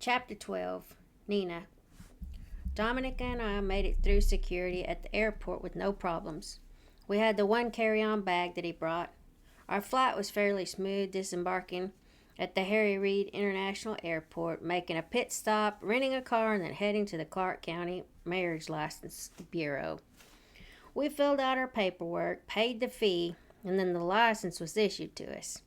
Chapter 12. Nina. Dominic and I made it through security at the airport with no problems. We had the one carry-on bag that he brought. Our flight was fairly smooth, disembarking at the Harry Reid International Airport, making a pit stop, renting a car, and then heading to the Clark County Marriage License Bureau. We filled out our paperwork, paid the fee, and then the license was issued to us.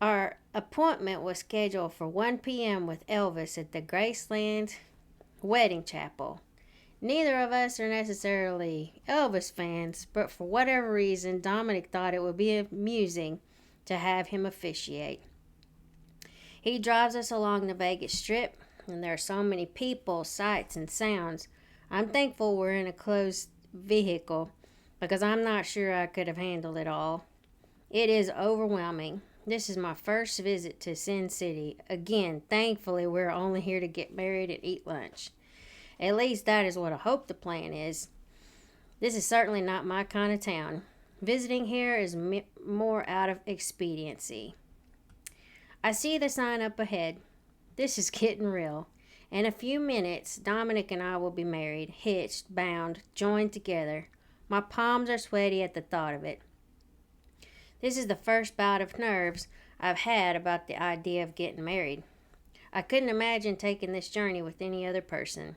Our appointment was scheduled for 1 p.m. with Elvis at the Graceland Wedding Chapel. Neither of us are necessarily Elvis fans, but for whatever reason, Dominic thought it would be amusing to have him officiate. He drives us along the Vegas Strip, and there are so many people, sights, and sounds. I'm thankful we're in a closed vehicle because I'm not sure I could have handled it all. It is overwhelming. This is my first visit to Sin City. Again, thankfully, we're only here to get married and eat lunch. At least that is what I hope the plan is. This is certainly not my kind of town. Visiting here is more out of expediency. I see the sign up ahead. This is getting real. In a few minutes, Dominic and I will be married, hitched, bound, joined together. My palms are sweaty at the thought of it. This is the first bout of nerves I've had about the idea of getting married. I couldn't imagine taking this journey with any other person.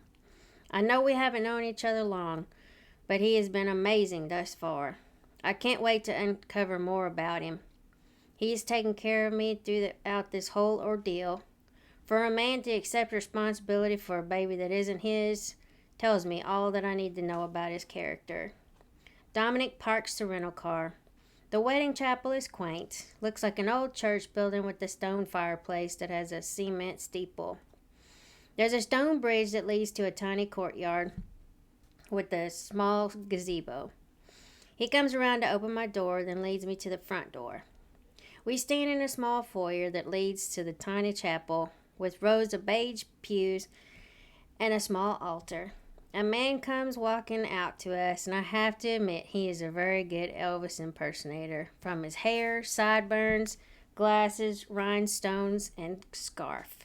I know we haven't known each other long, but he has been amazing thus far. I can't wait to uncover more about him. He has taken care of me throughout this whole ordeal. For a man to accept responsibility for a baby that isn't his tells me all that I need to know about his character. Dominic parks the rental car. The wedding chapel is quaint. Looks like an old church building with a stone fireplace that has a cement steeple. There's a stone bridge that leads to a tiny courtyard with a small gazebo. He comes around to open my door, then leads me to the front door. We stand in a small foyer that leads to the tiny chapel with rows of beige pews and a small altar. A man comes walking out to us, and I have to admit he is a very good Elvis impersonator. From his hair, sideburns, glasses, rhinestones, and scarf.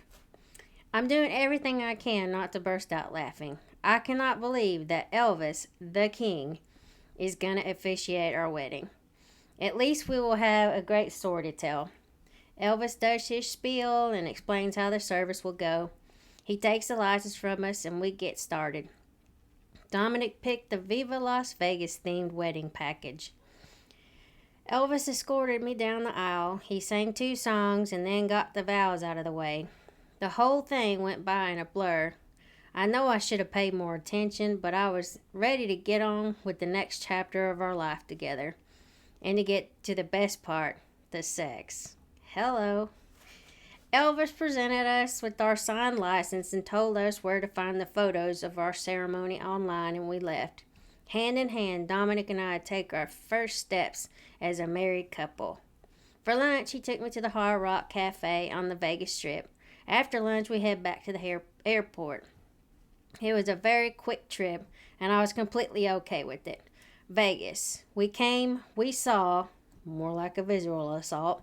I'm doing everything I can not to burst out laughing. I cannot believe that Elvis, the king, is going to officiate our wedding. At least we will have a great story to tell. Elvis does his spiel and explains how the service will go. He takes the license from us, and we get started. Dominic picked the Viva Las Vegas themed wedding package. Elvis escorted me down the aisle. He sang 2 songs and then got the vows out of the way. The whole thing went by in a blur. I know I should have paid more attention, but I was ready to get on with the next chapter of our life together. And to get to the best part, the sex. Hello. Elvis presented us with our signed license and told us where to find the photos of our ceremony online, and we left. Hand in hand, Dominic and I take our first steps as a married couple. For lunch, he took me to the Hard Rock Cafe on the Vegas Strip. After lunch, we head back to the airport. It was a very quick trip, and I was completely okay with it. Vegas. We came, we saw, more like a visual assault,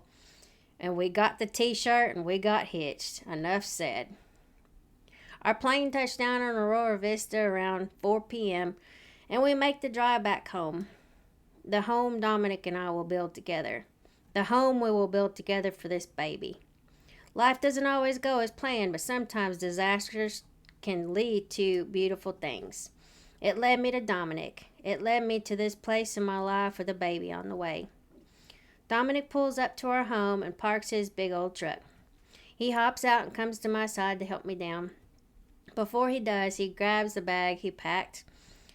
and we got the t-shirt and we got hitched. Enough said. Our plane touched down on Aurora Vista around 4 p.m. and we make the drive back home. The home Dominic and I will build together. The home we will build together for this baby. Life doesn't always go as planned, but sometimes disasters can lead to beautiful things. It led me to Dominic. It led me to this place in my life with a baby on the way. Dominic pulls up to our home and parks his big old truck. He hops out and comes to my side to help me down. Before he does, he grabs the bag he packed,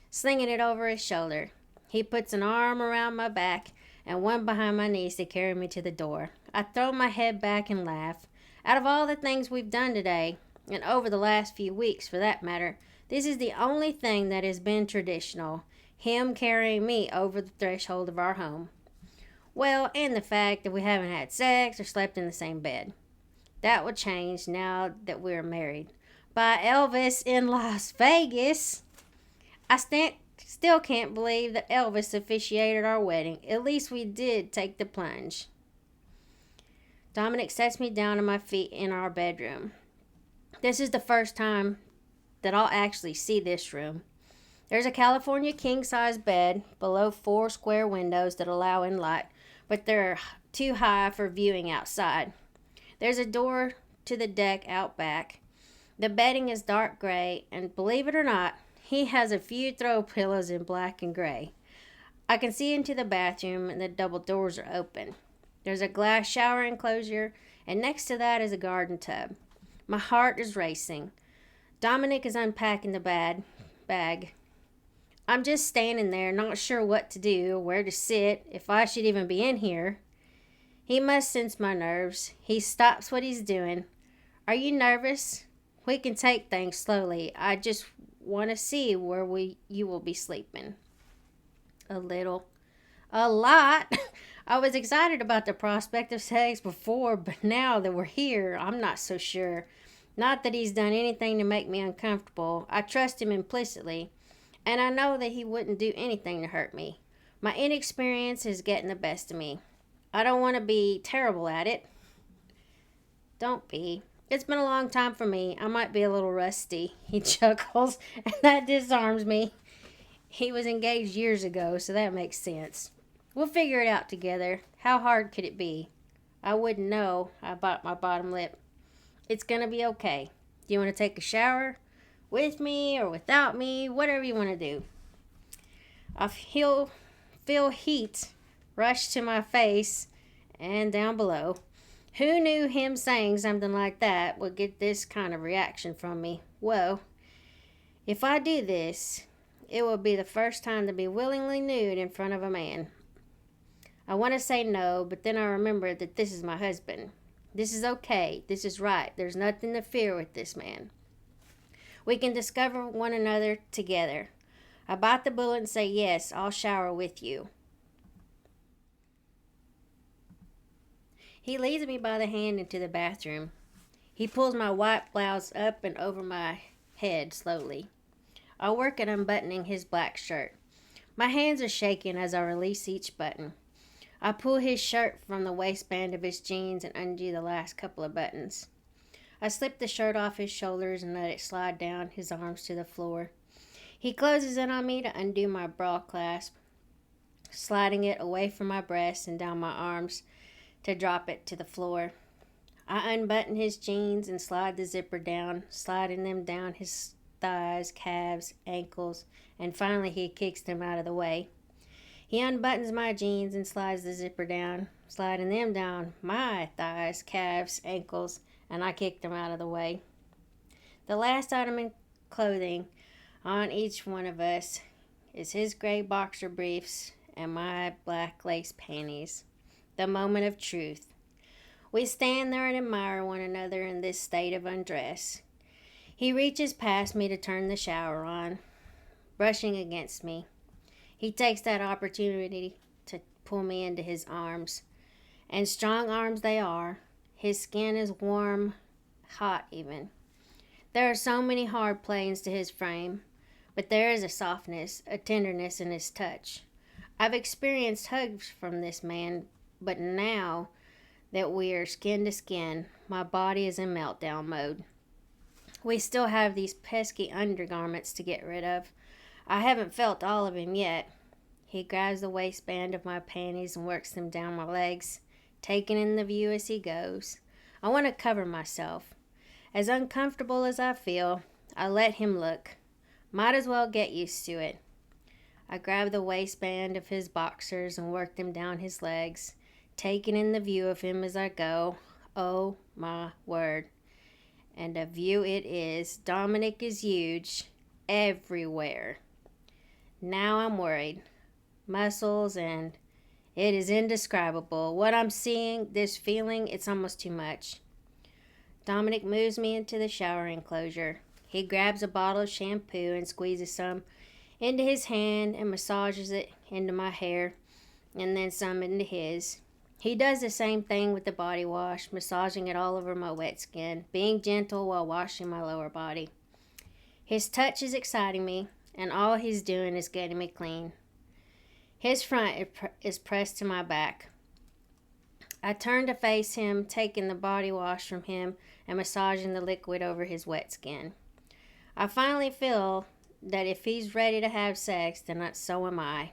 slinging it over his shoulder. He puts an arm around my back and one behind my knees to carry me to the door. I throw my head back and laugh. Out of all the things we've done today, and over the last few weeks for that matter, this is the only thing that has been traditional, him carrying me over the threshold of our home. Well, and the fact that we haven't had sex or slept in the same bed. That will change now that we're married. By Elvis in Las Vegas. I still can't believe that Elvis officiated our wedding. At least we did take the plunge. Dominic sets me down on my feet in our bedroom. This is the first time that I'll actually see this room. There's a California king-size bed below 4 square windows that allow in light, but they're too high for viewing outside. There's a door to the deck out back. The bedding is dark gray, and believe it or not, he has a few throw pillows in black and gray. I can see into the bathroom, and the double doors are open. There's a glass shower enclosure, and next to that is a garden tub. My heart is racing. Dominick is unpacking the bag. I'm just standing there, not sure what to do, where to sit, if I should even be in here. He must sense my nerves. He stops what he's doing. Are you nervous? We can take things slowly. I just want to see where you will be sleeping. A little. A lot. I was excited about the prospect of sex before, but now that we're here, I'm not so sure. Not that he's done anything to make me uncomfortable. I trust him implicitly, and I know that he wouldn't do anything to hurt me. My inexperience is getting the best of me. I don't want to be terrible at it. Don't be. It's been a long time for me. I might be a little rusty. He chuckles, and that disarms me. He was engaged years ago, so that makes sense. We'll figure it out together. How hard could it be? I wouldn't know. I bite my bottom lip. It's gonna be okay. Do you want to take a shower? With me or without me? Whatever you want to do. I feel heat rush to my face and down below. Who knew him saying something like that would get this kind of reaction from me? Well, if I do this, it will be the first time to be willingly nude in front of a man. I want to say no, but then I remember that this is my husband. This is okay. This is right. There's nothing to fear with this man. We can discover one another together. I bite the bullet and say, yes, I'll shower with you. He leads me by the hand into the bathroom. He pulls my white blouse up and over my head slowly. I work at unbuttoning his black shirt. My hands are shaking as I release each button. I pull his shirt from the waistband of his jeans and undo the last couple of buttons. I slip the shirt off his shoulders and let it slide down his arms to the floor. He closes in on me to undo my bra clasp, sliding it away from my breasts and down my arms to drop it to the floor. I unbutton his jeans and slide the zipper down, sliding them down his thighs, calves, ankles, and finally he kicks them out of the way. He unbuttons my jeans and slides the zipper down, sliding them down my thighs, calves, ankles, and I kick them out of the way. The last item in clothing on each one of us is his gray boxer briefs and my black lace panties. The moment of truth. We stand there and admire one another in this state of undress. He reaches past me to turn the shower on, brushing against me. He takes that opportunity to pull me into his arms, and strong arms they are. His skin is warm, hot even. There are so many hard planes to his frame, but there is a softness, a tenderness in his touch. I've experienced hugs from this man, but now that we are skin to skin, my body is in meltdown mode. We still have these pesky undergarments to get rid of. I haven't felt all of him yet. He grabs the waistband of my panties and works them down my legs, taking in the view as he goes. I want to cover myself. As uncomfortable as I feel, I let him look. Might as well get used to it. I grab the waistband of his boxers and work them down his legs, taking in the view of him as I go. Oh my word. And a view it is. Dominick is huge. Everywhere. Now I'm worried. Muscles and it is indescribable. What I'm seeing, this feeling, it's almost too much. Dominick moves me into the shower enclosure. He grabs a bottle of shampoo and squeezes some into his hand and massages it into my hair and then some into his. He does the same thing with the body wash, massaging it all over my wet skin, being gentle while washing my lower body. His touch is exciting me, and all he's doing is getting me clean. His front is pressed to my back. I turned to face him, taking the body wash from him and massaging the liquid over his wet skin. I finally feel that if he's ready to have sex, then so am I.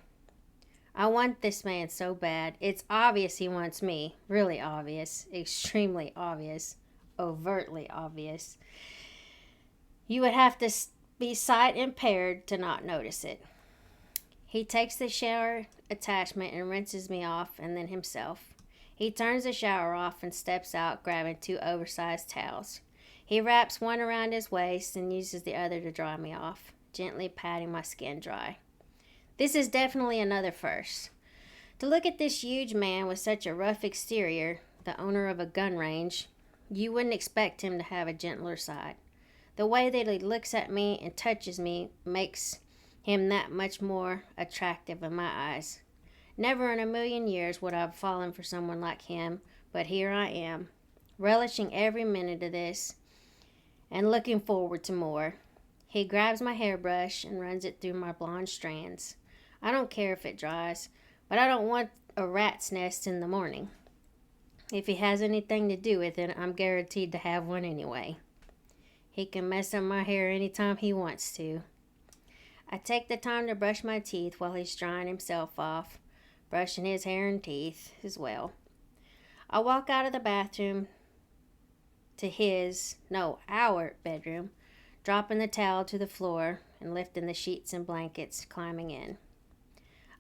I want this man so bad. It's obvious he wants me. Really obvious. Extremely obvious. Overtly obvious. You would have to be sight impaired to not notice it. He takes the shower attachment and rinses me off and then himself. He turns the shower off and steps out, grabbing 2 oversized towels. He wraps one around his waist and uses the other to dry me off, gently patting my skin dry. This is definitely another first. To look at this huge man with such a rough exterior, the owner of a gun range, you wouldn't expect him to have a gentler side. The way that he looks at me and touches me makes him that much more attractive in my eyes. Never in a million years would I have fallen for someone like him, but here I am, relishing every minute of this and looking forward to more. He grabs my hairbrush and runs it through my blonde strands. I don't care if it dries, but I don't want a rat's nest in the morning. If he has anything to do with it, I'm guaranteed to have one anyway. He can mess up my hair anytime he wants to. I take the time to brush my teeth while he's drying himself off, brushing his hair and teeth as well. I walk out of the bathroom to our bedroom, dropping the towel to the floor and lifting the sheets and blankets, climbing in.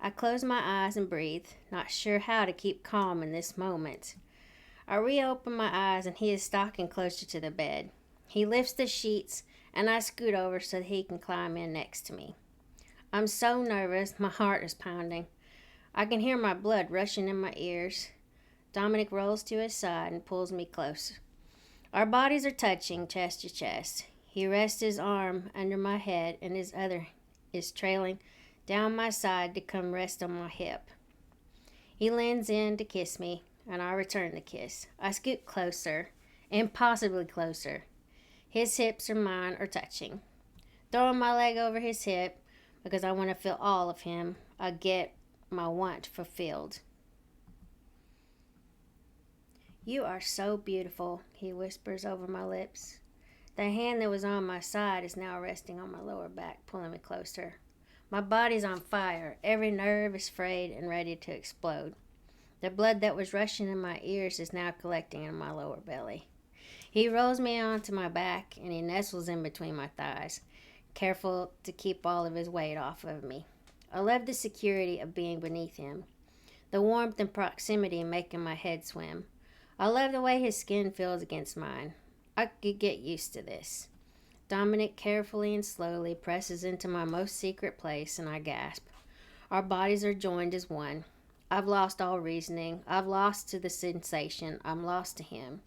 I close my eyes and breathe, not sure how to keep calm in this moment. I reopen my eyes and he is stalking closer to the bed. He lifts the sheets and I scoot over so that he can climb in next to me. I'm so nervous, my heart is pounding. I can hear my blood rushing in my ears. Dominick rolls to his side and pulls me close. Our bodies are touching chest to chest. He rests his arm under my head and his other is trailing down my side to come rest on my hip. He leans in to kiss me, and I return the kiss. I scoot closer, impossibly closer. His hips and mine are touching. Throwing my leg over his hip because I want to feel all of him. I get my want fulfilled. "You are so beautiful," he whispers over my lips. The hand that was on my side is now resting on my lower back, pulling me closer. My body's on fire. Every nerve is frayed and ready to explode. The blood that was rushing in my ears is now collecting in my lower belly. He rolls me onto my back and he nestles in between my thighs, careful to keep all of his weight off of me. I love the security of being beneath him, the warmth and proximity making my head swim. I love the way his skin feels against mine. I could get used to this. Dominick carefully and slowly presses into my most secret place and I gasp. Our bodies are joined as one. I've lost all reasoning. I've lost to the sensation. I'm lost to him.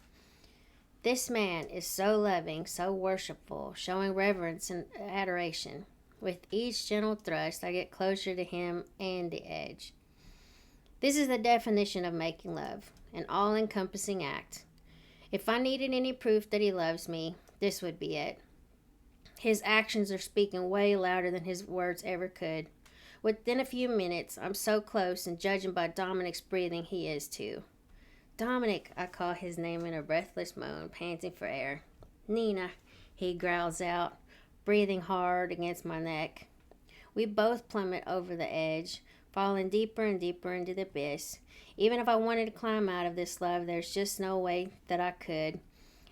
This man is so loving, so worshipful, showing reverence and adoration. With each gentle thrust, I get closer to him and the edge. This is the definition of making love, an all-encompassing act. If I needed any proof that he loves me, this would be it. His actions are speaking way louder than his words ever could. Within a few minutes, I'm so close, and judging by Dominick's breathing, he is too. "Dominick," I call his name in a breathless moan, panting for air. "Nina," he growls out, breathing hard against my neck. We both plummet over the edge, falling deeper and deeper into the abyss. Even if I wanted to climb out of this love, there's just no way that I could,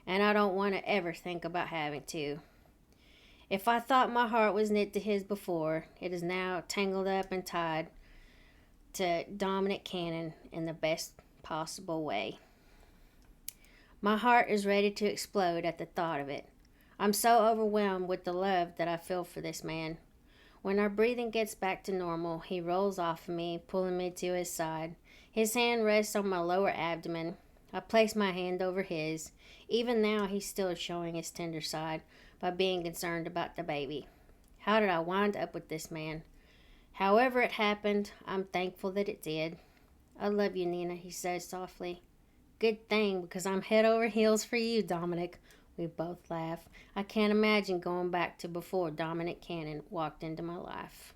and I don't want to ever think about having to. If I thought my heart was knit to his before, it is now tangled up and tied to Dominick Cannon in the best possible way. My heart is ready to explode at the thought of it. I'm so overwhelmed with the love that I feel for this man. When our breathing gets back to normal, he rolls off of me, pulling me to his side. His hand rests on my lower abdomen. I place my hand over his. Even now, he's still showing his tender side by being concerned about the baby. How did I wind up with this man? However it happened, I'm thankful that it did. "I love you, Nina," he says softly. "Good thing, because I'm head over heels for you, Dominick." We both laugh. I can't imagine going back to before Dominick Cannon walked into my life.